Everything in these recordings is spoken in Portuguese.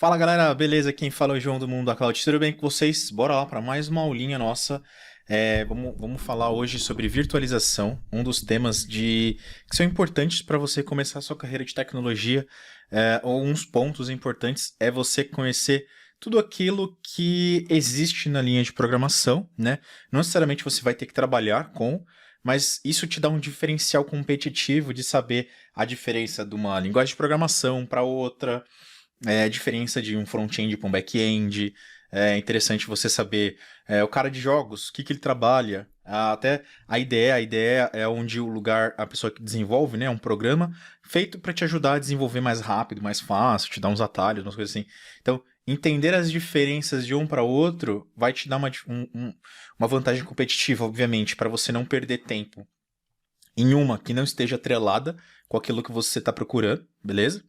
Fala galera, beleza? Quem fala é o João do Mundo da Cloud. Tudo bem com vocês? Bora lá para mais uma aulinha nossa. Vamos falar hoje sobre virtualização, um dos temas que são importantes para você começar a sua carreira de tecnologia. Alguns pontos importantes é você conhecer tudo aquilo que existe na linha de programação, né? Não necessariamente você vai ter que trabalhar com, mas isso te dá um diferencial competitivo de saber a diferença de uma linguagem de programação para outra, a diferença de um front-end para um back-end. É interessante você saber o cara de jogos, o que ele trabalha. Até a ideia é onde o lugar, a pessoa que desenvolve, né, um programa feito para te ajudar a desenvolver mais rápido, mais fácil, te dar uns atalhos, umas coisas assim. Então, entender as diferenças de um para outro vai te dar uma vantagem competitiva, obviamente, para você não perder tempo em uma que não esteja atrelada com aquilo que você está procurando, beleza?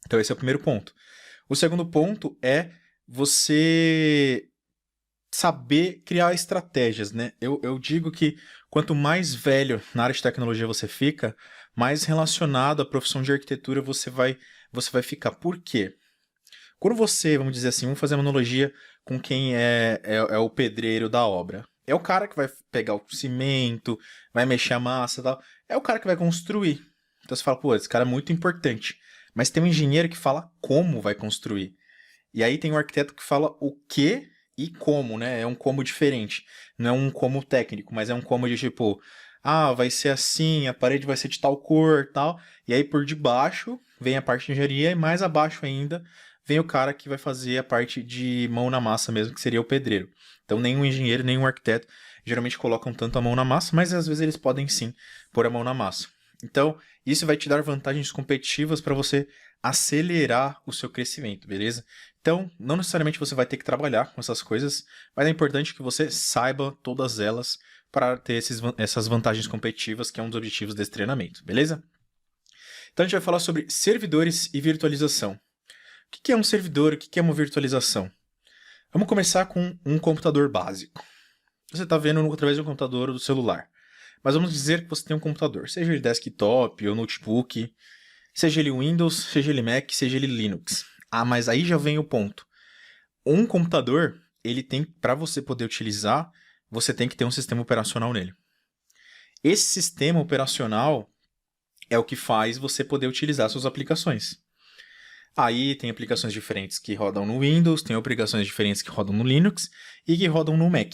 Então esse é o primeiro ponto. O segundo ponto é você saber criar estratégias, né? Eu digo que quanto mais velho na área de tecnologia você fica, mais relacionado à profissão de arquitetura você vai ficar. Por quê? Quando você, vamos dizer assim, vamos fazer uma analogia com quem é o pedreiro da obra. É o cara que vai pegar o cimento, vai mexer a massa e tal. É o cara que vai construir. Então você fala, pô, esse cara é muito importante. Mas tem um engenheiro que fala como vai construir. E aí tem um arquiteto que fala o que e como, né? É um como diferente. Não é um como técnico, mas é um como de tipo, vai ser assim, a parede vai ser de tal cor, tal. E aí por debaixo vem a parte de engenharia e mais abaixo ainda vem o cara que vai fazer a parte de mão na massa mesmo, que seria o pedreiro. Então nenhum engenheiro, nenhum arquiteto geralmente colocam tanto a mão na massa, mas às vezes eles podem sim pôr a mão na massa. Então, isso vai te dar vantagens competitivas para você acelerar o seu crescimento, beleza? Então, não necessariamente você vai ter que trabalhar com essas coisas, mas é importante que você saiba todas elas para ter essas vantagens competitivas, que é um dos objetivos desse treinamento, beleza? Então, a gente vai falar sobre servidores e virtualização. O que é um servidor? O que é uma virtualização? Vamos começar com um computador básico. Você está vendo através de um computador ou do celular. Mas vamos dizer que você tem um computador, seja ele desktop ou notebook, seja ele Windows, seja ele Mac, seja ele Linux. Mas aí já vem o ponto. Um computador, ele tem, para você poder utilizar, você tem que ter um sistema operacional nele. Esse sistema operacional é o que faz você poder utilizar suas aplicações. Aí tem aplicações diferentes que rodam no Windows, tem aplicações diferentes que rodam no Linux e que rodam no Mac.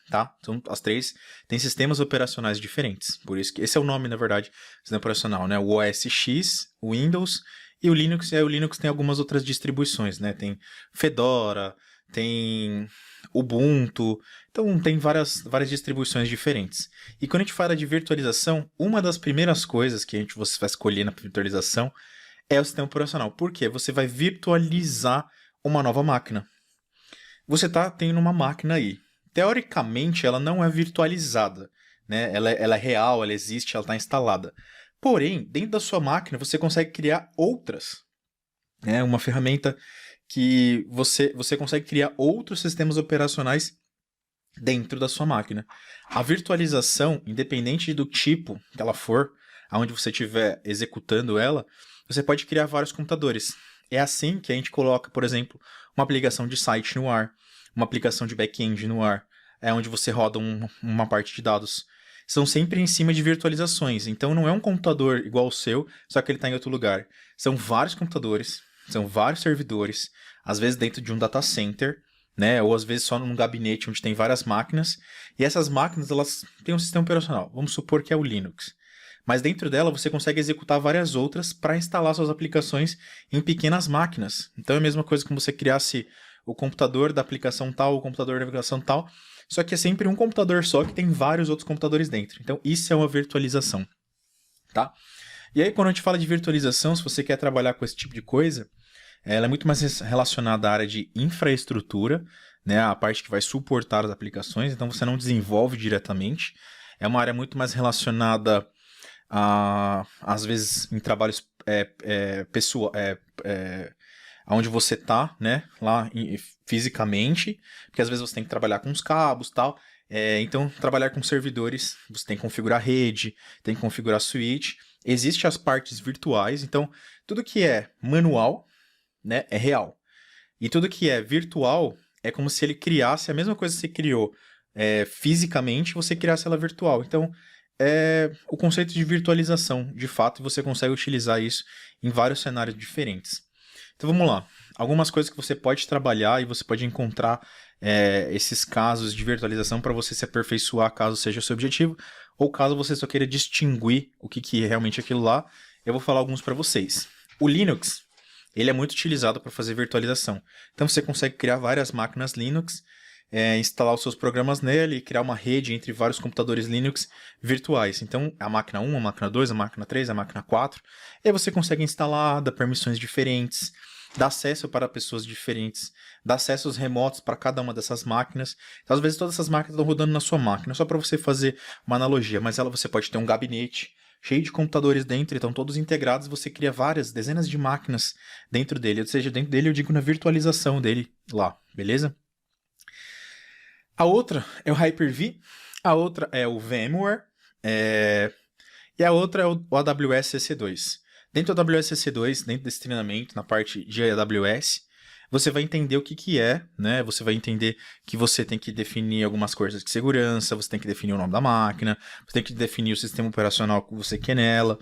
Tá? Então, as três têm sistemas operacionais diferentes. Por isso que esse é o nome, na verdade, sistema operacional, né? O OS X, o Windows e o Linux. E aí o Linux tem algumas outras distribuições, né? Tem Fedora, tem Ubuntu. Então, tem várias distribuições diferentes. E quando a gente fala de virtualização, uma das primeiras coisas que você vai escolher na virtualização é o sistema operacional. Por quê? Você vai virtualizar uma nova máquina. Você está tendo uma máquina aí. Teoricamente, ela não é virtualizada, né? Ela é real, ela existe, ela está instalada. Porém, dentro da sua máquina, você consegue criar outras. Né? Uma ferramenta que você consegue criar outros sistemas operacionais dentro da sua máquina. A virtualização, independente do tipo que ela for, aonde você estiver executando ela, você pode criar vários computadores. É assim que a gente coloca, por exemplo, uma aplicação de site no ar, uma aplicação de back-end no ar, onde você roda uma parte de dados. São sempre em cima de virtualizações. Então não é um computador igual o seu, só que ele está em outro lugar. São vários computadores, são vários servidores, às vezes dentro de um data center, né? Ou às vezes só num gabinete onde tem várias máquinas. E essas máquinas elas têm um sistema operacional. Vamos supor que é o Linux. Mas dentro dela você consegue executar várias outras para instalar suas aplicações em pequenas máquinas. Então é a mesma coisa que você criasse o computador da aplicação tal, o computador da aplicação tal, só que é sempre um computador só que tem vários outros computadores dentro. Então isso é uma virtualização, tá? E aí quando a gente fala de virtualização, se você quer trabalhar com esse tipo de coisa, ela é muito mais relacionada à área de infraestrutura, né, a parte que vai suportar as aplicações, então você não desenvolve diretamente. É uma área muito mais relacionada às vezes em trabalhos pessoal, onde você está, né, lá fisicamente, porque às vezes você tem que trabalhar com os cabos e tal. Então, trabalhar com servidores, você tem que configurar rede, tem que configurar switch. Existem as partes virtuais, então tudo que é manual, né, é real. E tudo que é virtual é como se ele criasse a mesma coisa que você criou fisicamente, você criasse ela virtual. Então, é o conceito de virtualização, de fato, e você consegue utilizar isso em vários cenários diferentes. Então, vamos lá. Algumas coisas que você pode trabalhar e você pode encontrar esses casos de virtualização para você se aperfeiçoar caso seja o seu objetivo, ou caso você só queira distinguir o que é realmente aquilo lá, eu vou falar alguns para vocês. O Linux, ele é muito utilizado para fazer virtualização. Então você consegue criar várias máquinas Linux, instalar os seus programas nele e criar uma rede entre vários computadores Linux virtuais. Então, a máquina 1, a máquina 2, a máquina 3, a máquina 4. E aí você consegue instalar, dar permissões diferentes, dar acesso para pessoas diferentes, dar acessos remotos para cada uma dessas máquinas. Então, às vezes, todas essas máquinas estão rodando na sua máquina, só para você fazer uma analogia. Mas você pode ter um gabinete cheio de computadores dentro, então todos integrados, você cria várias, dezenas de máquinas dentro dele. Ou seja, dentro dele eu digo na virtualização dele lá, beleza? A outra é o Hyper-V, a outra é o VMware, e a outra é o AWS EC2. Dentro do AWS EC2, dentro desse treinamento, na parte de AWS, você vai entender o que é, né? Você vai entender que você tem que definir algumas coisas de segurança, você tem que definir o nome da máquina, você tem que definir o sistema operacional que você quer nela.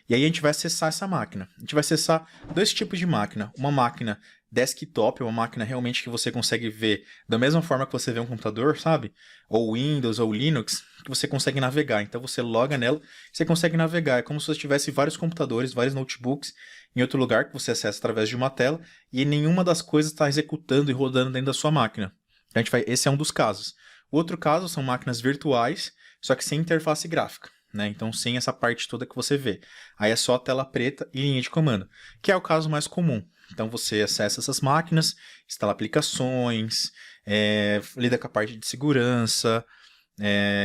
E aí a gente vai acessar essa máquina. A gente vai acessar dois tipos de máquina. Uma máquina desktop, uma máquina realmente que você consegue ver da mesma forma que você vê um computador, sabe? Ou Windows ou Linux, que você consegue navegar. Então você loga nela, você consegue navegar. É como se você tivesse vários computadores, vários notebooks em outro lugar que você acessa através de uma tela e nenhuma das coisas está executando e rodando dentro da sua máquina. Então, esse é um dos casos. O outro caso são máquinas virtuais, só que sem interface gráfica, né? Então, sem essa parte toda que você vê. Aí é só tela preta e linha de comando, que é o caso mais comum. Então, você acessa essas máquinas, instala aplicações, lida com a parte de segurança,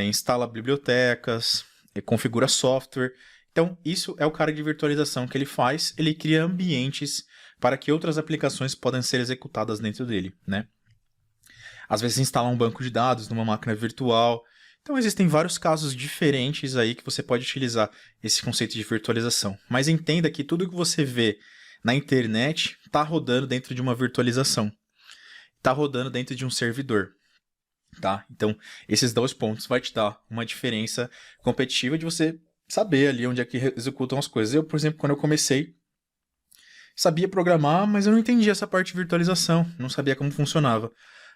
instala bibliotecas, configura software. Então, isso é o cara de virtualização que ele faz. Ele cria ambientes para que outras aplicações possam ser executadas dentro dele, né? Às vezes, instala um banco de dados numa máquina virtual. Então, existem vários casos diferentes aí que você pode utilizar esse conceito de virtualização. Mas entenda que tudo que você vê na internet está rodando dentro de uma virtualização. Está rodando dentro de um servidor. Tá? Então, esses dois pontos vai te dar uma diferença competitiva de você saber ali onde é que executam as coisas. Eu, por exemplo, quando eu comecei, sabia programar, mas eu não entendia essa parte de virtualização, não sabia como funcionava.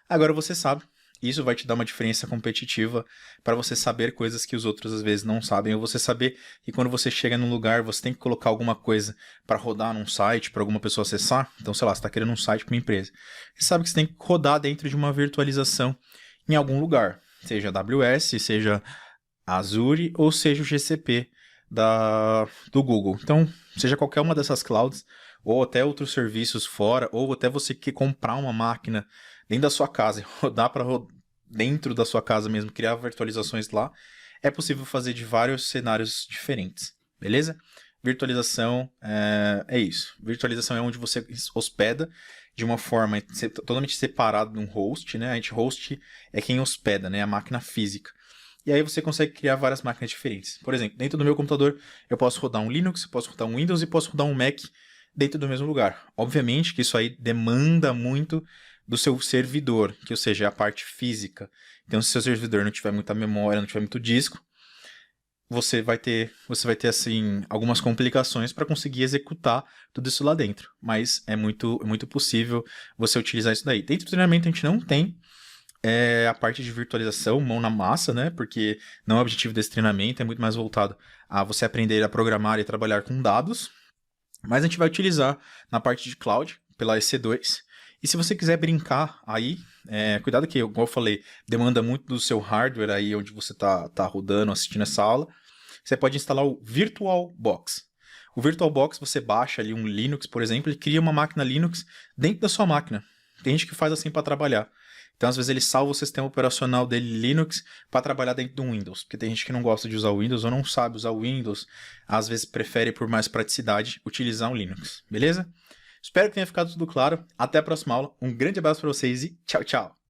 Agora você sabe, isso vai te dar uma diferença competitiva para você saber coisas que os outros às vezes não sabem, ou você saber que quando você chega num lugar, você tem que colocar alguma coisa para rodar num site, para alguma pessoa acessar. Então, sei lá, você está querendo um site para uma empresa. Você sabe que você tem que rodar dentro de uma virtualização em algum lugar, seja AWS, seja Azure ou seja o GCP do Google. Então, seja qualquer uma dessas clouds, ou até outros serviços fora, ou até você que comprar uma máquina dentro da sua casa e rodar para dentro da sua casa mesmo, criar virtualizações lá, é possível fazer de vários cenários diferentes, beleza? Virtualização é isso. Virtualização é onde você hospeda de uma forma totalmente separada de um host, né? A gente host é quem hospeda, né? A máquina física. E aí você consegue criar várias máquinas diferentes. Por exemplo, dentro do meu computador eu posso rodar um Linux, eu posso rodar um Windows e posso rodar um Mac dentro do mesmo lugar. Obviamente que isso aí demanda muito do seu servidor, que ou seja, é a parte física. Então, se o seu servidor não tiver muita memória, não tiver muito disco, você vai ter assim, algumas complicações para conseguir executar tudo isso lá dentro. Mas é muito possível você utilizar isso daí. Dentro do treinamento a gente não tem a parte de virtualização, mão na massa, né? Porque não é o objetivo desse treinamento, é muito mais voltado a você aprender a programar e trabalhar com dados. Mas a gente vai utilizar na parte de cloud, pela EC2. E se você quiser brincar aí, cuidado que, igual eu falei, demanda muito do seu hardware aí onde você tá rodando, assistindo essa aula. Você pode instalar o VirtualBox. O VirtualBox, você baixa ali um Linux, por exemplo, e cria uma máquina Linux dentro da sua máquina. Tem gente que faz assim para trabalhar. Então, às vezes, ele salva o sistema operacional dele Linux para trabalhar dentro do Windows. Porque tem gente que não gosta de usar o Windows ou não sabe usar o Windows. Às vezes, prefere, por mais praticidade, utilizar um Linux. Beleza? Espero que tenha ficado tudo claro. Até a próxima aula. Um grande abraço para vocês e tchau, tchau!